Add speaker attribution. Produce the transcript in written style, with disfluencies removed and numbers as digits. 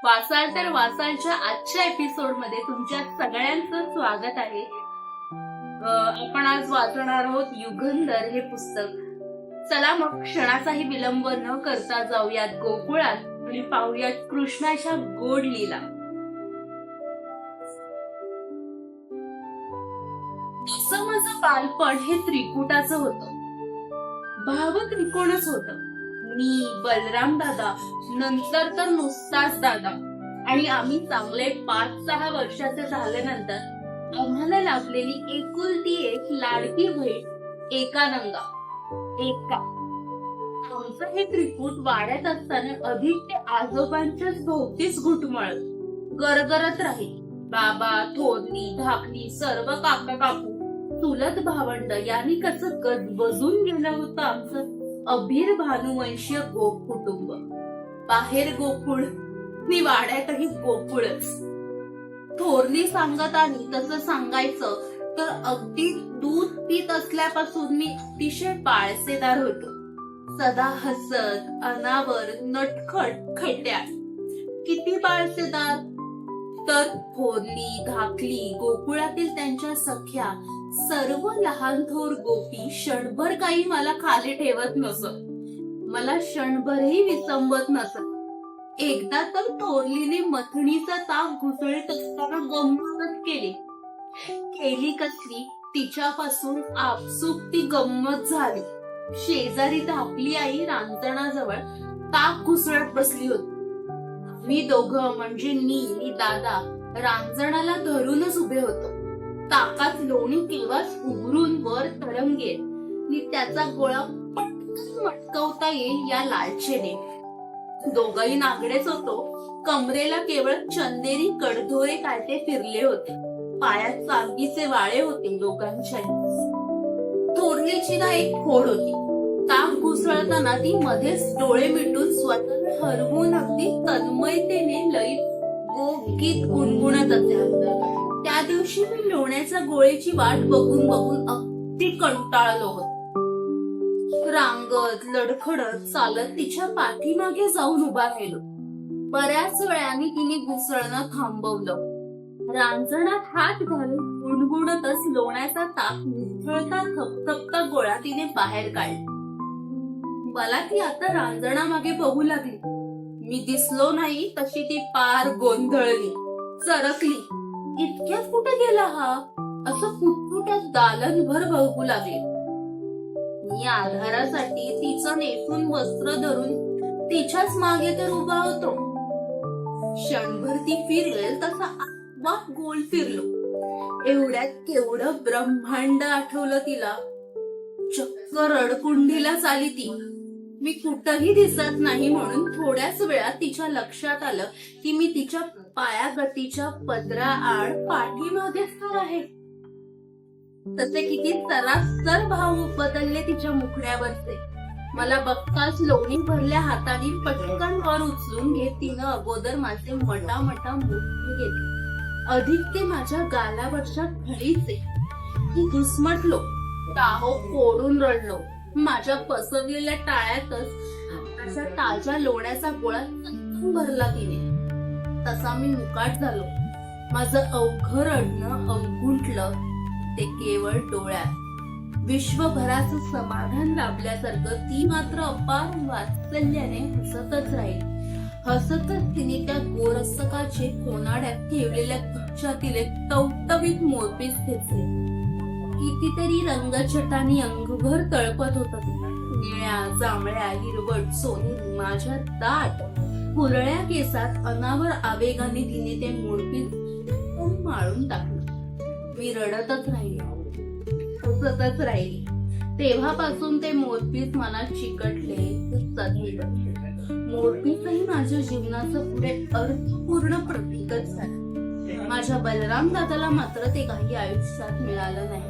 Speaker 1: वाचाल तर वाचालच्या आजच्या एपिसोड मध्ये तुमच्या सगळ्यांचं स्वागत आहे. आपण आज वाचणार आहोत युगंधर हे पुस्तक. चला मग क्षणाचाही विलंब न करता जाऊयात गोकुळात आणि पाहूयात कृष्णाच्या गोड लीला. तसं माझं बालपण हे त्रिकुटाचं होतं. भाव त्रिकोणच होतं. मी, बलराम दादा, नंतर तर नुसताच दादा. आणि आम्ही चांगले 5-6 वर्षाचे झाल्यानंतर आम्हाला लाभलेली एकुलती एक लाडकी बहीण एकानंगा. आमचं हे त्रिकूट वाड्यात असताना अधिक ते आजोबांच्याच भोवतीच घुटमळत गरगरत राहील. बाबा, थोरली, धाकली, सर्व काका काकू, चुलत भावंड यांनी कसं गजबजून गेलं होतं आमचं अभिर भानुवंशीय गोप कुटुंब. बाहेर गोकुळ नि वाड्यातही गोकुळच. थोरली सांगत आली तसं सांगायचं तर अगदी दूध पीत असल्यापासून मी अतिशय बाळसेदार होतो. सदा हसत, अनावर, नटखट, खट्याळ. किती बाळसेदार तर थोरली, धाकली, गोकुळातील त्यांच्या सख्या, सर्व लहान थोर गोपी क्षणभर काही मला खाली ठेवत नसत. मला क्षणभरही विसंबत नसत. एकदा तर थोरलीने मथणीचा ताक घुसळीत असताना गंमतच केली कसली. तिच्यापासून आपसूक ती गंमत झाली. शेजारी धाकली आई रांजणाजवळ ताक घुसळत बसली होती. मी दोघं म्हणजे मी दादा रांजणाला धरूनच उभे होतो. ताकात लोणी केव्हाच उघडून वर तरंगेल आणि त्याचा गोळा पटकन मटकवता येईल या लालचेने. दोघही नागडेच होतो. कमरेला केवळ चंदेरी कडधोरे काय ते फिरले होते. पायात चांदीचे वाळे होते दोघांच्याही. थोरलीची ना एक खोड होती. ताक घुसळताना ती मध्येच डोळे मिटून स्वतः हरवून अगदी तन्मयतेने लईत गीत गुणगुणत असे. त्या दिवशी मी लोण्याच्या गोळेची वाट बघून अगदी कंटाळलो होतो. रांगत लडखडत चालत तिच्या पाठीमागे जाऊन उभा राहिलो. बऱ्याच वेळाने तिने घुसळणं थांबवलं. रांजणात हात घालून गुणगुणतच लोण्याचा ताक निथळता थपथपता गोळा तिने बाहेर काढला. मला ती आता रांजणामागे बघू लागली. मी दिसलो नाही तशी ती पार गोंधळली, चरकली. इतक्यात कुठे गेला हा असं पुटपुट्यात दालनभर बघू लागले. मी आधारासाठी तिचं नेसून वस्त्र धरून तिच्याच मागे तर उभा होतो. क्षणभर ती फिरेल तसा आपोआप गोल फिरलो. एवढ्यात केवढं ब्रह्मांड आठवलं तिला. चक्क रडकुंडीलाच आली ती. मी कुठंही दिसत नाही म्हणून थोड्याच वेळात तिच्या लक्षात आलं की मी तिच्या पायागतीच्या पदरा आड पाठीमागेच तर आहे. तसे किती सरासर भाव बदलले तिच्या मुखड्यावरचे. मला बघताच लोणी भरल्या हाताने पटकन वर उचलून घेत तिनं अगोदर माझे मटामटा मोठे घेतले. अधिक ते माझ्या गालावरच्या घडीचे. ती घुसमटलो, टाहो फोडून रडलो. माझ्या पसरलेल्या टाळ्यातच असा ताज्या लोण्याचा गोळा भरला तिने. तसा मी मुकाट झालो. माझं अवघं रडणं अवघुंटलं ते केवळ डोळ्यात. विश्वभराचं समाधान लाभल्यासारखं ती मात्र अपार वात्सल्याने हसतच राहील. हसतच तिने त्या गोरसकाचे कोनाड्यात ठेवलेल्या तुमच्यातील एक टवटवीत मोरपीस घेतले. कितीतरी रंगछटांनी अंगभर तळपत होत. निळ्या, जांभळ्या, हिरवट, सोनेरी माझ्या दाट कुरळ्या केसात अनावर आवेगाने तिने ते मोरपीस माळून टाकलं. मी रडतच राहिली, हसतच राहिली. तेव्हापासून ते मोरपीस मला चिकटले, सजले. मोरपीसही माझ्या जीवनाचं पुढे अर्थपूर्ण प्रतीकच झालं. माझ्या बलराम दादाला मात्र ते काही आयुष्यात मिळालं नाही.